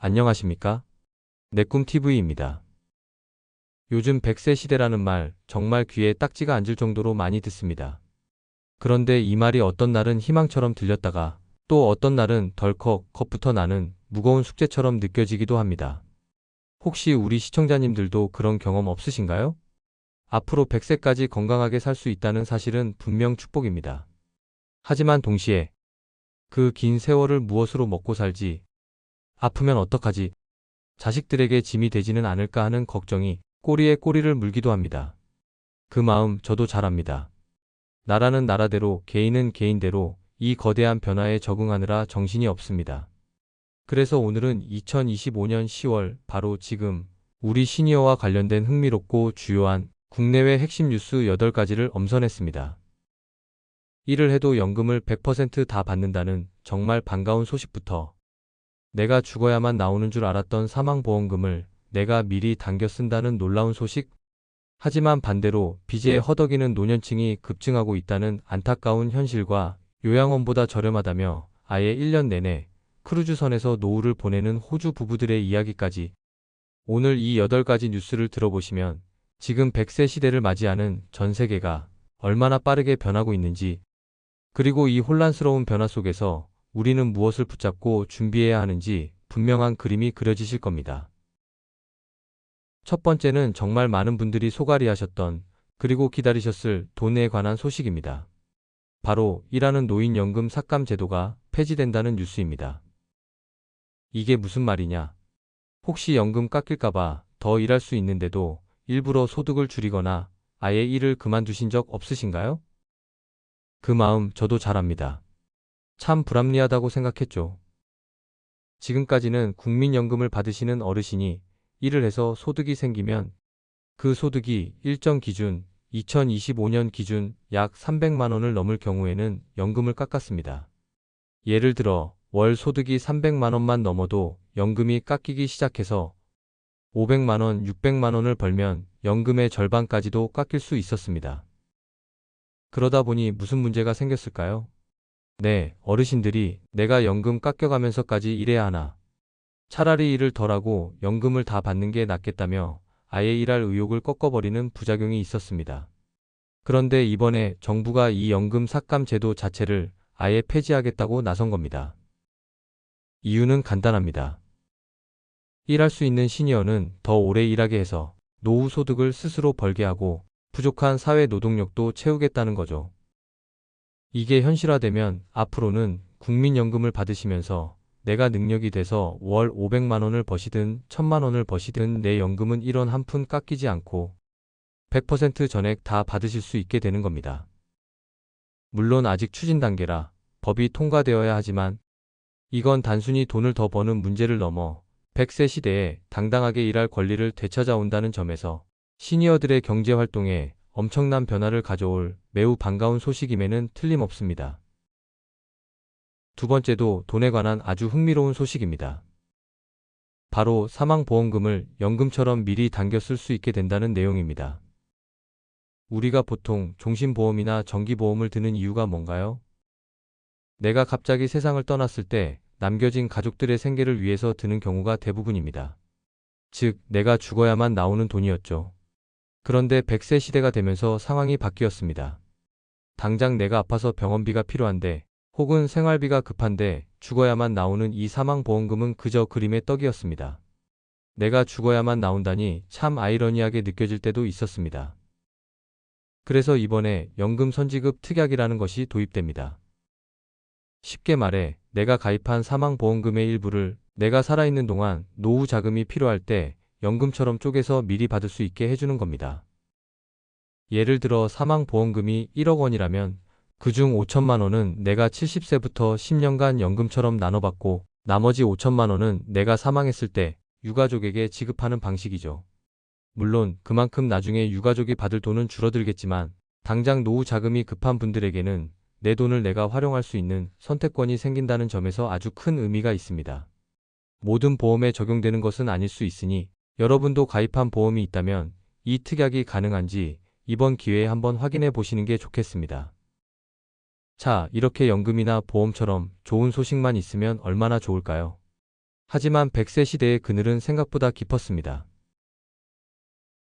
안녕하십니까? 내꿈TV입니다. 요즘 100세 시대라는 말 정말 귀에 딱지가 앉을 정도로 많이 듣습니다. 그런데 이 말이 어떤 날은 희망처럼 들렸다가 또 어떤 날은 덜컥 겁부터 나는 무거운 숙제처럼 느껴지기도 합니다. 혹시 우리 시청자님들도 그런 경험 없으신가요? 앞으로 100세까지 건강하게 살 수 있다는 사실은 분명 축복입니다. 하지만 동시에 그 긴 세월을 무엇으로 먹고 살지, 아프면 어떡하지, 자식들에게 짐이 되지는 않을까 하는 걱정이 꼬리에 꼬리를 물기도 합니다. 그 마음 저도 잘 압니다. 나라는 나라대로, 개인은 개인대로 이 거대한 변화에 적응하느라 정신이 없습니다. 그래서 오늘은 2025년 10월 바로 지금 우리 시니어와 관련된 흥미롭고 주요한 국내외 핵심 뉴스 8가지를 엄선했습니다. 일을 해도 연금을 100%다 받는다는 정말 반가운 소식부터 내가 죽어야만 나오는 줄 알았던 사망보험금을 내가 미리 당겨 쓴다는 놀라운 소식. 하지만 반대로 빚에 허덕이는 노년층이 급증하고 있다는 안타까운 현실과 요양원보다 저렴하다며 아예 1년 내내 크루즈선에서 노후를 보내는 호주 부부들의 이야기까지. 오늘 이 8가지 뉴스를 들어보시면 지금 100세 시대를 맞이하는 전 세계가 얼마나 빠르게 변하고 있는지, 그리고 이 혼란스러운 변화 속에서 우리는 무엇을 붙잡고 준비해야 하는지 분명한 그림이 그려지실 겁니다. 첫 번째는 정말 많은 분들이 소갈이 하셨던 그리고 기다리셨을 돈에 관한 소식입니다. 바로 일하는 노인연금 삭감 제도가 폐지된다는 뉴스입니다. 이게 무슨 말이냐? 혹시 연금 깎일까봐 더 일할 수 있는데도 일부러 소득을 줄이거나 아예 일을 그만두신 적 없으신가요? 그 마음 저도 잘 압니다. 참 불합리하다고 생각했죠. 지금까지는 국민연금을 받으시는 어르신이 일을 해서 소득이 생기면 그 소득이 일정 기준 2025년 기준 약 300만 원을 넘을 경우에는 연금을 깎았습니다. 예를 들어 월 소득이 300만 원만 넘어도 연금이 깎이기 시작해서 500만 원, 600만 원을 벌면 연금의 절반까지도 깎일 수 있었습니다. 그러다 보니 무슨 문제가 생겼을까요? 네, 어르신들이 내가 연금 깎여가면서까지 일해야 하나? 차라리 일을 덜하고 연금을 다 받는 게 낫겠다며 아예 일할 의욕을 꺾어버리는 부작용이 있었습니다. 그런데 이번에 정부가 이 연금 삭감 제도 자체를 아예 폐지하겠다고 나선 겁니다. 이유는 간단합니다. 일할 수 있는 시니어는 더 오래 일하게 해서 노후 소득을 스스로 벌게 하고 부족한 사회 노동력도 채우겠다는 거죠. 이게 현실화되면 앞으로는 국민연금을 받으시면서 내가 능력이 돼서 월 500만 원을 버시든 1000만 원을 버시든 내 연금은 1원 한 푼 깎이지 않고 100% 전액 다 받으실 수 있게 되는 겁니다. 물론 아직 추진 단계라 법이 통과되어야 하지만 이건 단순히 돈을 더 버는 문제를 넘어 100세 시대에 당당하게 일할 권리를 되찾아온다는 점에서 시니어들의 경제활동에 엄청난 변화를 가져올 매우 반가운 소식임에는 틀림없습니다. 두 번째도 돈에 관한 아주 흥미로운 소식입니다. 바로 사망보험금을 연금처럼 미리 당겨 쓸 수 있게 된다는 내용입니다. 우리가 보통 종신보험이나 정기보험을 드는 이유가 뭔가요? 내가 갑자기 세상을 떠났을 때 남겨진 가족들의 생계를 위해서 드는 경우가 대부분입니다. 즉, 내가 죽어야만 나오는 돈이었죠. 그런데 100세 시대가 되면서 상황이 바뀌었습니다. 당장 내가 아파서 병원비가 필요한데 혹은 생활비가 급한데 죽어야만 나오는 이 사망보험금은 그저 그림의 떡이었습니다. 내가 죽어야만 나온다니 참 아이러니하게 느껴질 때도 있었습니다. 그래서 이번에 연금 선지급 특약이라는 것이 도입됩니다. 쉽게 말해 내가 가입한 사망보험금의 일부를 내가 살아있는 동안 노후 자금이 필요할 때 연금처럼 쪼개서 미리 받을 수 있게 해주는 겁니다. 예를 들어 사망보험금이 1억 원이라면 그중 5천만 원은 내가 70세부터 10년간 연금처럼 나눠받고 나머지 5천만 원은 내가 사망했을 때 유가족에게 지급하는 방식이죠. 물론 그만큼 나중에 유가족이 받을 돈은 줄어들겠지만 당장 노후 자금이 급한 분들에게는 내 돈을 내가 활용할 수 있는 선택권이 생긴다는 점에서 아주 큰 의미가 있습니다. 모든 보험에 적용되는 것은 아닐 수 있으니 여러분도 가입한 보험이 있다면 이 특약이 가능한지 이번 기회에 한번 확인해 보시는 게 좋겠습니다. 자, 이렇게 연금이나 보험처럼 좋은 소식만 있으면 얼마나 좋을까요? 하지만 100세 시대의 그늘은 생각보다 깊었습니다.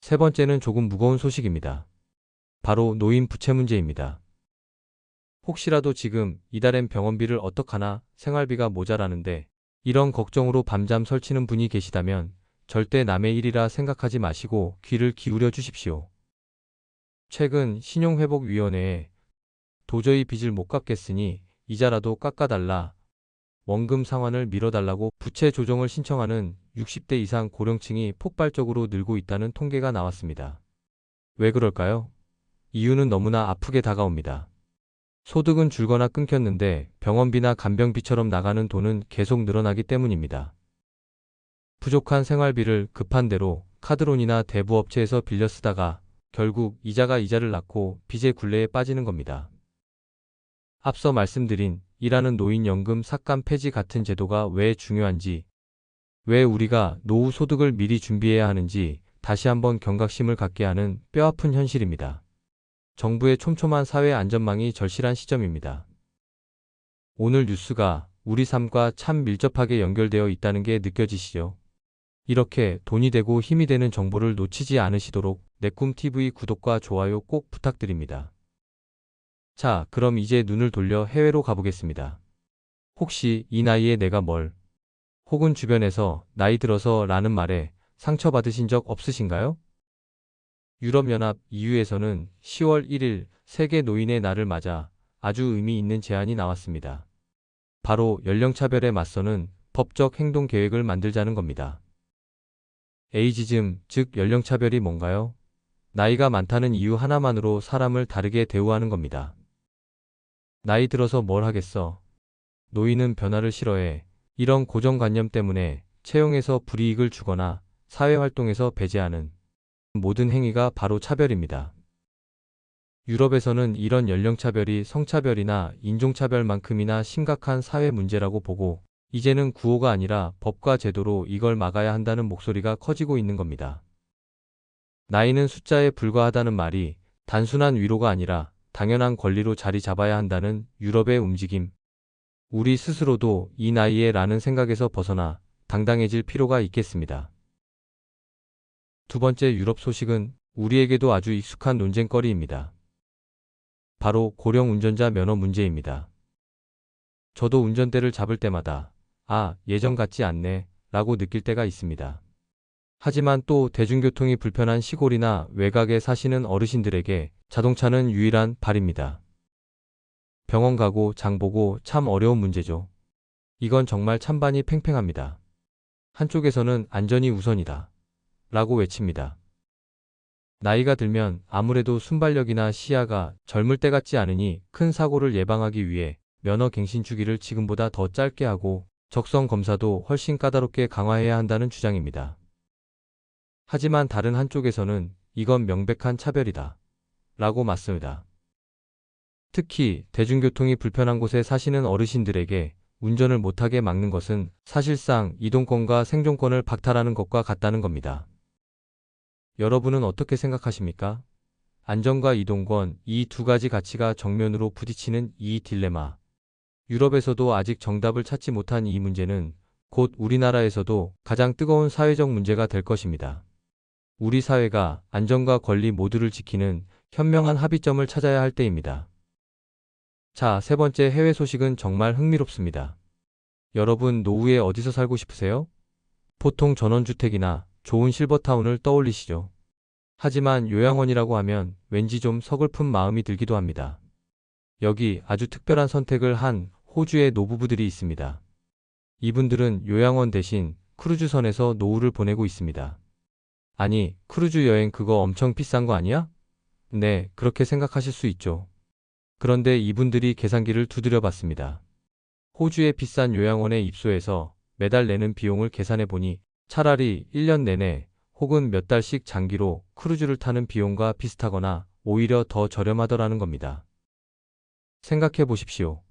세 번째는 조금 무거운 소식입니다. 바로 노인 부채 문제입니다. 혹시라도 지금 이달엔 병원비를 어떡하나 생활비가 모자라는데 이런 걱정으로 밤잠 설치는 분이 계시다면 절대 남의 일이라 생각하지 마시고 귀를 기울여 주십시오. 최근 신용회복위원회에 도저히 빚을 못 갚겠으니 이자라도 깎아달라, 원금 상환을 미뤄달라고 부채 조정을 신청하는 60대 이상 고령층이 폭발적으로 늘고 있다는 통계가 나왔습니다. 왜 그럴까요? 이유는 너무나 아프게 다가옵니다. 소득은 줄거나 끊겼는데 병원비나 간병비처럼 나가는 돈은 계속 늘어나기 때문입니다. 부족한 생활비를 급한 대로 카드론이나 대부업체에서 빌려 쓰다가 결국 이자가 이자를 낳고 빚의 굴레에 빠지는 겁니다. 앞서 말씀드린 일하는 노인연금 삭감 폐지 같은 제도가 왜 중요한지, 왜 우리가 노후 소득을 미리 준비해야 하는지 다시 한번 경각심을 갖게 하는 뼈아픈 현실입니다. 정부의 촘촘한 사회 안전망이 절실한 시점입니다. 오늘 뉴스가 우리 삶과 참 밀접하게 연결되어 있다는 게 느껴지시죠? 이렇게 돈이 되고 힘이 되는 정보를 놓치지 않으시도록 내꿈TV 구독과 좋아요 꼭 부탁드립니다. 자, 그럼 이제 눈을 돌려 해외로 가보겠습니다. 혹시 이 나이에 내가 뭘, 혹은 주변에서 나이 들어서 라는 말에 상처받으신 적 없으신가요? 유럽연합 EU에서는 10월 1일 세계 노인의 날을 맞아 아주 의미 있는 제안이 나왔습니다. 바로 연령차별에 맞서는 법적 행동 계획을 만들자는 겁니다. 에이지즘, 즉 연령차별이 뭔가요? 나이가 많다는 이유 하나만으로 사람을 다르게 대우하는 겁니다. 나이 들어서 뭘 하겠어? 노인은 변화를 싫어해. 이런 고정관념 때문에 채용에서 불이익을 주거나 사회활동에서 배제하는 모든 행위가 바로 차별입니다. 유럽에서는 이런 연령차별이 성차별이나 인종차별만큼이나 심각한 사회 문제라고 보고 이제는 구호가 아니라 법과 제도로 이걸 막아야 한다는 목소리가 커지고 있는 겁니다. 나이는 숫자에 불과하다는 말이 단순한 위로가 아니라 당연한 권리로 자리 잡아야 한다는 유럽의 움직임. 우리 스스로도 이 나이에 라는 생각에서 벗어나 당당해질 필요가 있겠습니다. 두 번째 유럽 소식은 우리에게도 아주 익숙한 논쟁거리입니다. 바로 고령 운전자 면허 문제입니다. 저도 운전대를 잡을 때마다 예전 같지 않네 라고 느낄 때가 있습니다. 하지만 또 대중교통이 불편한 시골이나 외곽에 사시는 어르신들에게 자동차는 유일한 발입니다. 병원 가고 장 보고 참 어려운 문제죠. 이건 정말 찬반이 팽팽합니다. 한쪽에서는 안전이 우선이다 라고 외칩니다. 나이가 들면 아무래도 순발력이나 시야가 젊을 때 같지 않으니 큰 사고를 예방하기 위해 면허 갱신 주기를 지금보다 더 짧게 하고 적성 검사도 훨씬 까다롭게 강화해야 한다는 주장입니다. 하지만 다른 한쪽에서는 이건 명백한 차별이다 라고 맞습니다. 특히 대중교통이 불편한 곳에 사시는 어르신들에게 운전을 못하게 막는 것은 사실상 이동권과 생존권을 박탈하는 것과 같다는 겁니다. 여러분은 어떻게 생각하십니까? 안전과 이동권, 이 두 가지 가치가 정면으로 부딪히는 이 딜레마. 유럽에서도 아직 정답을 찾지 못한 이 문제는 곧 우리나라에서도 가장 뜨거운 사회적 문제가 될 것입니다. 우리 사회가 안전과 권리 모두를 지키는 현명한 합의점을 찾아야 할 때입니다. 자, 세 번째 해외 소식은 정말 흥미롭습니다. 여러분 노후에 어디서 살고 싶으세요? 보통 전원주택이나 좋은 실버타운을 떠올리시죠. 하지만 요양원이라고 하면 왠지 좀 서글픈 마음이 들기도 합니다. 여기 아주 특별한 선택을 한 호주의 노부부들이 있습니다. 이분들은 요양원 대신 크루즈선에서 노후를 보내고 있습니다. 아니, 크루즈 여행 그거 엄청 비싼 거 아니야? 네, 그렇게 생각하실 수 있죠. 그런데 이분들이 계산기를 두드려 봤습니다. 호주의 비싼 요양원에 입소해서 매달 내는 비용을 계산해 보니 차라리 1년 내내 혹은 몇 달씩 장기로 크루즈를 타는 비용과 비슷하거나 오히려 더 저렴하더라는 겁니다. 생각해 보십시오.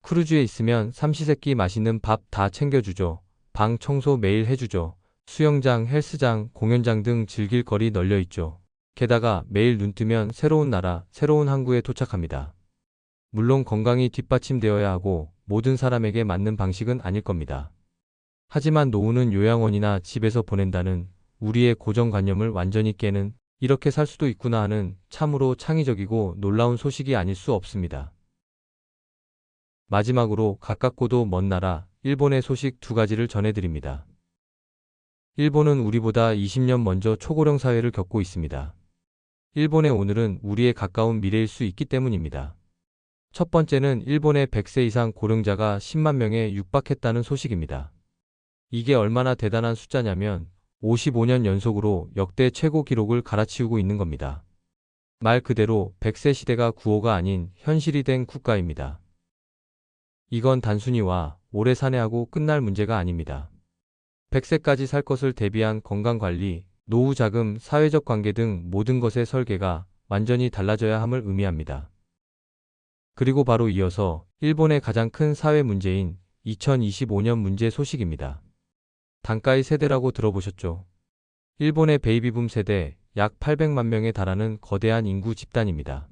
크루즈에 있으면 삼시세끼 맛있는 밥 다 챙겨주죠. 방 청소 매일 해주죠. 수영장, 헬스장, 공연장 등 즐길 거리 널려 있죠. 게다가 매일 눈 뜨면 새로운 나라, 새로운 항구에 도착합니다. 물론 건강이 뒷받침되어야 하고 모든 사람에게 맞는 방식은 아닐 겁니다. 하지만 노후는 요양원이나 집에서 보낸다는 우리의 고정관념을 완전히 깨는 이렇게 살 수도 있구나 하는 참으로 창의적이고 놀라운 소식이 아닐 수 없습니다. 마지막으로 가깝고도 먼 나라 일본의 소식 두 가지를 전해드립니다. 일본은 우리보다 20년 먼저 초고령 사회를 겪고 있습니다. 일본의 오늘은 우리의 가까운 미래일 수 있기 때문입니다. 첫 번째는 일본의 100세 이상 고령자가 10만 명에 육박했다는 소식입니다. 이게 얼마나 대단한 숫자냐면 55년 연속으로 역대 최고 기록을 갈아치우고 있는 겁니다. 말 그대로 100세 시대가 구호가 아닌 현실이 된 국가입니다. 이건 단순히 오래 사내하고 끝날 문제가 아닙니다. 100세까지 살 것을 대비한 건강관리, 노후 자금, 사회적 관계 등 모든 것의 설계가 완전히 달라져야 함을 의미합니다. 그리고 바로 이어서 일본의 가장 큰 사회 문제인 2025년 문제 소식입니다. 단가이 세대라고 들어보셨죠? 일본의 베이비붐 세대 약 800만 명에 달하는 거대한 인구 집단입니다.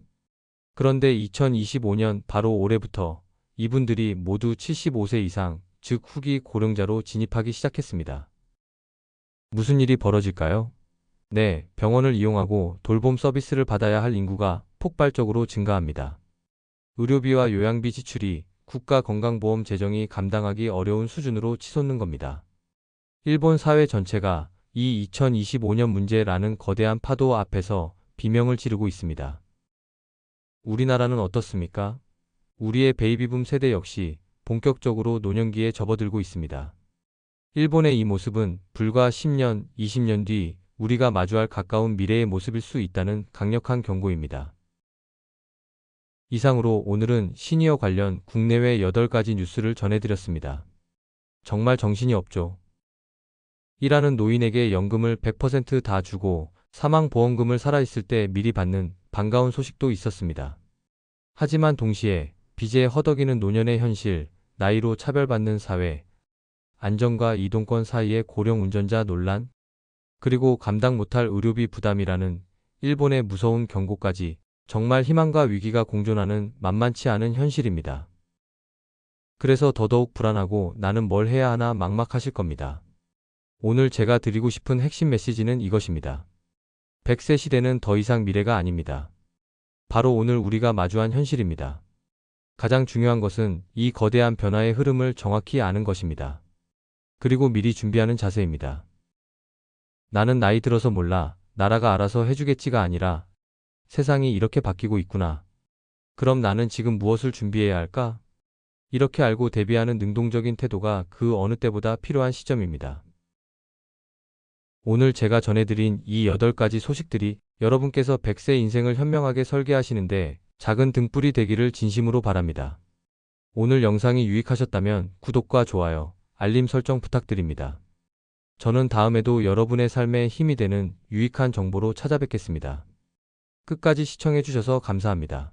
그런데 2025년 바로 올해부터 이분들이 모두 75세 이상, 즉 후기 고령자로 진입하기 시작했습니다. 무슨 일이 벌어질까요? 네, 병원을 이용하고 돌봄 서비스를 받아야 할 인구가 폭발적으로 증가합니다. 의료비와 요양비 지출이 국가건강보험 재정이 감당하기 어려운 수준으로 치솟는 겁니다. 일본 사회 전체가 이 2025년 문제라는 거대한 파도 앞에서 비명을 지르고 있습니다. 우리나라는 어떻습니까? 우리의 베이비붐 세대 역시 본격적으로 노년기에 접어들고 있습니다. 일본의 이 모습은 불과 10년, 20년 뒤 우리가 마주할 가까운 미래의 모습일 수 있다는 강력한 경고입니다. 이상으로 오늘은 시니어 관련 국내외 8가지 뉴스를 전해드렸습니다. 정말 정신이 없죠? 일하는 노인에게 연금을 100% 다 주고 사망보험금을 살아있을 때 미리 받는 반가운 소식도 있었습니다. 하지만 동시에 빚에 허덕이는 노년의 현실, 나이로 차별받는 사회, 안전과 이동권 사이의 고령 운전자 논란, 그리고 감당 못할 의료비 부담이라는 일본의 무서운 경고까지 정말 희망과 위기가 공존하는 만만치 않은 현실입니다. 그래서 더더욱 불안하고 나는 뭘 해야 하나 막막하실 겁니다. 오늘 제가 드리고 싶은 핵심 메시지는 이것입니다. 100세 시대는 더 이상 미래가 아닙니다. 바로 오늘 우리가 마주한 현실입니다. 가장 중요한 것은 이 거대한 변화의 흐름을 정확히 아는 것입니다. 그리고 미리 준비하는 자세입니다. 나는 나이 들어서 몰라, 나라가 알아서 해주겠지가 아니라 세상이 이렇게 바뀌고 있구나. 그럼 나는 지금 무엇을 준비해야 할까? 이렇게 알고 대비하는 능동적인 태도가 그 어느 때보다 필요한 시점입니다. 오늘 제가 전해드린 이 8가지 소식들이 여러분께서 100세 인생을 현명하게 설계하시는데 작은 등불이 되기를 진심으로 바랍니다. 오늘 영상이 유익하셨다면 구독과 좋아요, 알림 설정 부탁드립니다. 저는 다음에도 여러분의 삶에 힘이 되는 유익한 정보로 찾아뵙겠습니다. 끝까지 시청해주셔서 감사합니다.